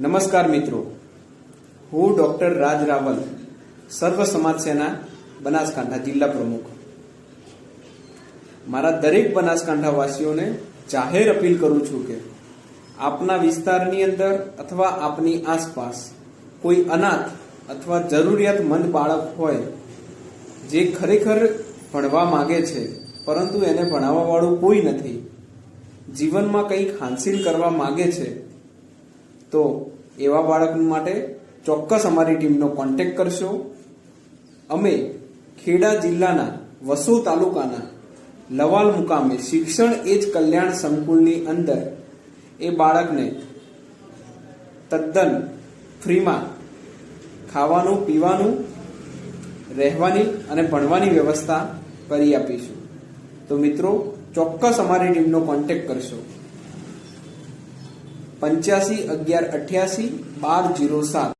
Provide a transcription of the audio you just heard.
નમસ્કાર મિત્રો, હું ડોક્ટર રાજ રાવલ, સર્વ સમાજ સેના બનાસકાંઠા જિલ્લા પ્રમુખ. મારા દરેક બનાસકાંઠા વાસીઓને જાહેર અપીલ કરું છું કે આપના વિસ્તારની અંદર અથવા આપની આસપાસ કોઈ અનાથ અથવા જરૂરિયાતમંદ બાળક હોય જે ખરેખર ભણવા માંગે છે પરંતુ એને ભણાવવાવાળું કોઈ નથી, જીવનમાં કંઈક હાંસિલ કરવા માંગે છે, તો એવા બાળક માટે ચોક્કસ અમારી ટીમનો કોન્ટેક્ટ કરશો. અમે ખેડા જિલ્લાના વસુ તાલુકાના લવાલ મુકામે શિક્ષણ એજ કલ્યાણ સંકુલની અંદર એ બાળકને તદ્દન ફ્રીમાં ખાવાનું, પીવાનું, રહેવાની અને ભણવાની વ્યવસ્થા કરી આપીશું. તો મિત્રો, ચોક્કસ અમારી ટીમનો કોન્ટેક્ટ કરશો. 85 11 88 12 07